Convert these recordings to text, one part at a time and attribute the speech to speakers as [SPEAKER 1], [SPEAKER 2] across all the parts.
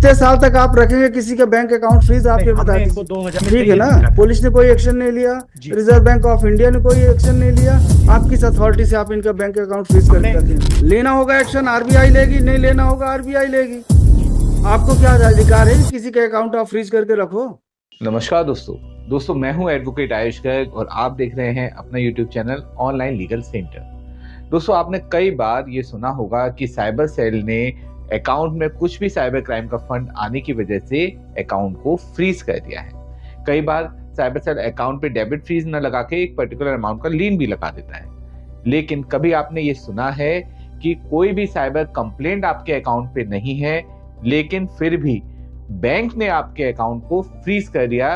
[SPEAKER 1] कितने साल तक आप रखेंगे किसी का बैंक अकाउंट फ्रीज? आप ये बता दीजिए।
[SPEAKER 2] 2000
[SPEAKER 1] ठीक है ना, पुलिस ने कोई एक्शन नहीं लिया, रिजर्व बैंक ऑफ इंडिया ने कोई एक्शन नहीं लिया, आप किस अथॉरिटी से आप इनका बैंक अकाउंट फ्रीज कर रखेंगे? लेना होगा एक्शन, आरबीआई लेगी, नहीं लेना होगा आरबीआई लेगी। आपको क्या अधिकार है कि किसी का अकाउंट आप फ्रीज करके रखो?
[SPEAKER 3] नमस्कार दोस्तों मैं हूं एडवोकेट आयुष गर्ग और आप देख रहे हैं अपना YouTube channel online legal centre. दोस्तों आपने कई बार ये सुना होगा कि साइबर सेल ने अकाउंट में कुछ भी साइबर क्राइम का फंड आने की वजह से अकाउंट को फ्रीज कर दिया है। कई बार साइबर सेल अकाउंट पे डेबिट फ्रीज न लगा के एक पर्टिकुलर अमाउंट का लीन भी लगा देता है। लेकिन कभी आपने ये सुना है कि कोई भी साइबर कंप्लेंट आपके अकाउंट पे नहीं है, लेकिन फिर भी बैंक ने आपके अकाउंट को फ्रीज कर दिया,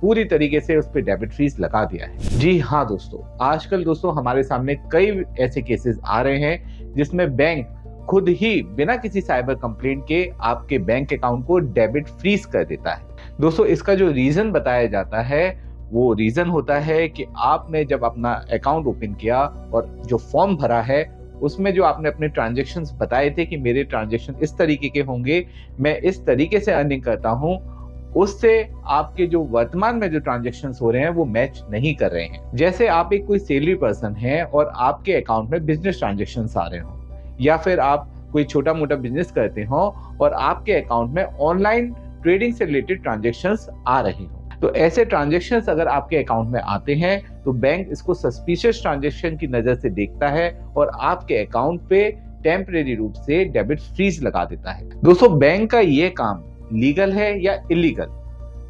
[SPEAKER 3] पूरी तरीके से उस पर डेबिट फ्रीज लगा दिया है? जी हाँ दोस्तों, आजकल दोस्तों हमारे सामने कई ऐसे केसेस आ रहे हैं जिसमें बैंक खुद ही बिना किसी साइबर कंप्लेंट के आपके बैंक अकाउंट को डेबिट फ्रीज कर देता है। दोस्तों इसका जो रीजन बताया जाता है वो रीजन होता है कि आपने जब अपना अकाउंट ओपन किया और जो फॉर्म भरा है उसमें जो आपने अपने ट्रांजैक्शंस बताए थे कि मेरे ट्रांजैक्शन इस तरीके के होंगे, मैं इस तरीके से अर्निंग करता हूं, उससे आपके जो वर्तमान में जो ट्रांजैक्शंस हो रहे हैं वो मैच नहीं कर रहे हैं। जैसे आप एक कोई सैलरी पर्सन है और आपके अकाउंट में बिजनेस ट्रांजैक्शंस आ रहे हो, या फिर आप कोई छोटा मोटा बिजनेस करते हो और आपके अकाउंट में ऑनलाइन ट्रेडिंग से रिलेटेड ट्रांजैक्शंस आ रही हो, तो ऐसे ट्रांजैक्शंस अगर आपके अकाउंट में आते हैं तो बैंक इसको सस्पिशियस ट्रांजैक्शन की नजर से देखता है और आपके अकाउंट पे टेम्परेरी रूप से डेबिट फ्रीज लगा देता है। दोस्तों बैंक का ये काम लीगल है या इलीगल,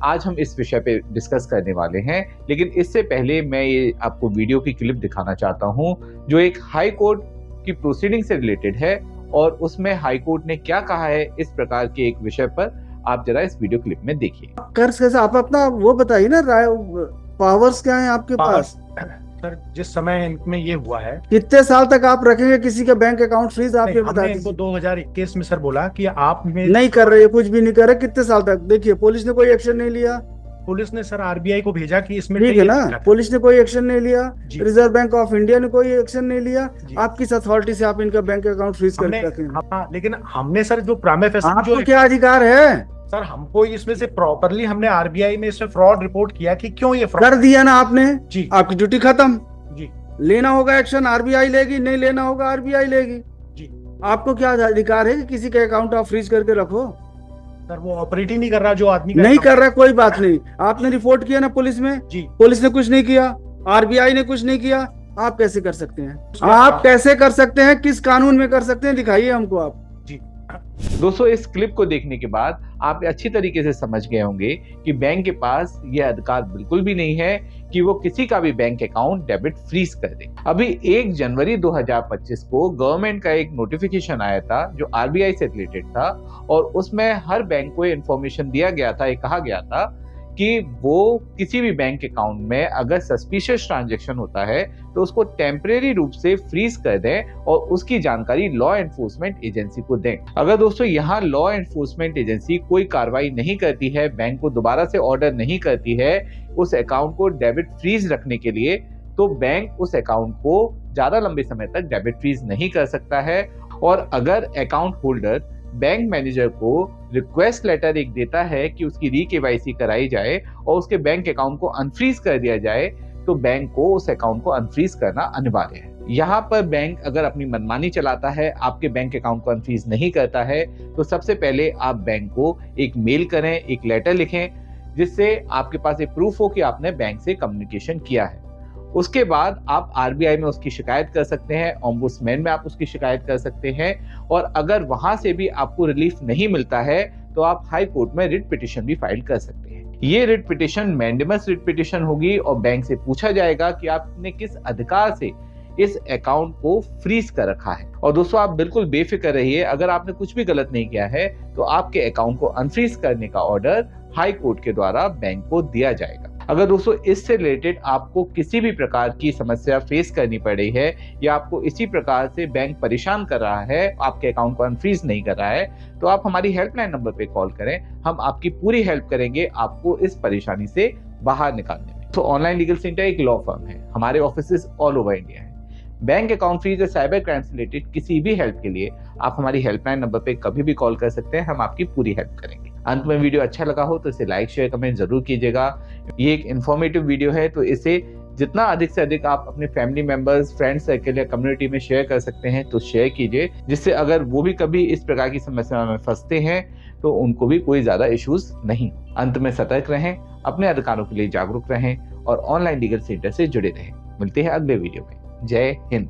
[SPEAKER 3] आज हम इस विषय पे डिस्कस करने वाले हैं। लेकिन इससे पहले मैं ये आपको वीडियो की क्लिप दिखाना चाहता हूं जो एक हाई कोर्ट की प्रोसीडिंग से रिलेटेड है और उसमें हाई कोर्ट ने क्या कहा है इस प्रकार के एक विषय पर। आप जरा इस वीडियो क्लिप में देखिए।
[SPEAKER 1] कर्ज कैसे, आप अपना वो बताइए ना, पावर्स क्या है आपके पास?
[SPEAKER 2] सर जिस समय इनमें ये हुआ है,
[SPEAKER 1] कितने साल तक आप रखेंगे किसी का बैंक अकाउंट फ्रीज? आप ये बता
[SPEAKER 2] इनको 2021 में सर बोला कि आप में
[SPEAKER 1] नहीं कर रहे, कुछ भी नहीं कर रहे। कितने साल तक? देखिए पुलिस ने कोई एक्शन नहीं लिया,
[SPEAKER 2] पुलिस ने सर आरबीआई को भेजा कि इसमें,
[SPEAKER 1] ठीक है ना, पुलिस ने कोई एक्शन नहीं लिया, रिजर्व बैंक ऑफ इंडिया ने कोई एक्शन नहीं लिया, आप किस अथॉरिटी से आप इनका बैंक अकाउंट फ्रीज करके रखेंगे?
[SPEAKER 2] लेकिन हमने सर जो प्राइम
[SPEAKER 1] आपको क्या अधिकार है
[SPEAKER 2] सर? हमको इसमें से प्रॉपरली हमने आरबीआई में इसमें फ्रॉड रिपोर्ट किया कि क्यों ये फ्रॉड
[SPEAKER 1] कर दिया ना आपने
[SPEAKER 2] जी,
[SPEAKER 1] आपकी ड्यूटी खत्म
[SPEAKER 2] जी।
[SPEAKER 1] लेना होगा एक्शन, आरबीआई लेगी, नहीं लेना होगा आरबीआई लेगी
[SPEAKER 2] जी।
[SPEAKER 1] आपको क्या अधिकार है कि किसी का अकाउंट आप फ्रीज करके रखो?
[SPEAKER 2] सर वो ऑपरेट ही नहीं कर रहा, जो आदमी
[SPEAKER 1] नहीं कर रहा, कोई बात नहीं, आपने रिपोर्ट किया ना पुलिस में जी, पुलिस ने कुछ नहीं किया, आरबीआई ने कुछ नहीं किया, आप कैसे कर सकते हैं? आप कैसे कर सकते हैं? किस कानून में कर सकते हैं? दिखाइए हमको आप जी।
[SPEAKER 3] दोस्तों इस क्लिप को देखने के बाद आप अच्छी तरीके से समझ गए होंगे कि बैंक के पास यह अधिकार बिल्कुल भी नहीं है कि वो किसी का भी बैंक अकाउंट डेबिट फ्रीज कर दे। अभी 1 जनवरी 2025 को गवर्नमेंट का एक नोटिफिकेशन आया था जो आरबीआई से रिलेटेड था और उसमें हर बैंक को इन्फॉर्मेशन दिया गया था, ये कहा गया था कि वो किसी भी बैंक अकाउंट में अगर सस्पिशियस ट्रांजैक्शन होता है तो उसको टेम्परेरी रूप से फ्रीज कर दें और उसकी जानकारी लॉ एनफोर्समेंट एजेंसी को दें। अगर दोस्तों यहाँ लॉ एनफोर्समेंट एजेंसी कोई कार्रवाई नहीं करती है, बैंक को दोबारा से ऑर्डर नहीं करती है उस अकाउंट को डेबिट फ्रीज रखने के लिए, तो बैंक उस अकाउंट को ज्यादा लंबे समय तक डेबिट फ्रीज नहीं कर सकता है। और अगर अकाउंट होल्डर बैंक मैनेजर को रिक्वेस्ट लेटर एक देता है कि उसकी री-केवाईसी कराई जाए और उसके बैंक अकाउंट को अनफ्रीज कर दिया जाए, तो बैंक को उस अकाउंट को अनफ्रीज करना अनिवार्य है। यहाँ पर बैंक अगर अपनी मनमानी चलाता है, आपके बैंक अकाउंट को अनफ्रीज नहीं करता है, तो सबसे पहले आप बैंक को एक मेल करें, एक लेटर लिखें जिससे आपके पास एक प्रूफ हो कि आपने बैंक से कम्युनिकेशन किया है। उसके बाद आप आरबीआई में उसकी शिकायत कर सकते हैं, ओम्बुड्समैन में आप उसकी शिकायत कर सकते हैं, और अगर वहां से भी आपको रिलीफ नहीं मिलता है तो आप हाई कोर्ट में रिट पिटीशन भी फाइल कर सकते हैं। ये writ petition mandamus writ petition होगी और बैंक से पूछा जाएगा कि आपने किस अधिकार से इस अकाउंट को फ्रीज कर रखा है। और दोस्तों आप बिल्कुल बेफिक्र रहिए, अगर आपने कुछ भी गलत नहीं किया है तो आपके अकाउंट को अनफ्रीज करने का ऑर्डर हाई कोर्ट के द्वारा बैंक को दिया जाएगा। अगर दोस्तों इससे रिलेटेड आपको किसी भी प्रकार की समस्या फेस करनी पड़ रही है या आपको इसी प्रकार से बैंक परेशान कर रहा है, आपके अकाउंट को अनफ्रीज नहीं कर रहा है, तो आप हमारी हेल्पलाइन नंबर पे कॉल करें, हम आपकी पूरी हेल्प करेंगे आपको इस परेशानी से बाहर निकालने में। तो ऑनलाइन लीगल सेंटर एक लॉ फर्म है, हमारे ऑफिसेज ऑल ओवर इंडिया है। बैंक अकाउंट फ्रीज या साइबर क्राइम से रिलेटेड किसी भी हेल्प के लिए आप हमारी हेल्पलाइन नंबर पे कभी भी कॉल कर सकते हैं, हम आपकी पूरी हेल्प करेंगे। अंत में वीडियो अच्छा लगा हो तो इसे लाइक शेयर कमेंट जरूर कीजिएगा। ये एक इन्फॉर्मेटिव वीडियो है, तो इसे जितना अधिक से अधिक आप अपने फैमिली मेंबर्स, फ्रेंड सर्कल या कम्युनिटी में शेयर कर सकते हैं तो शेयर कीजिए, जिससे अगर वो भी कभी इस प्रकार की समस्या में फंसते हैं तो उनको भी कोई ज्यादा इश्यूज नहीं। अंत में सतर्क रहें, अपने अधिकारों के लिए जागरूक रहें और ऑनलाइन लीगल सेंटर से जुड़े रहें। मिलते हैं अगले वीडियो में। जय हिंद।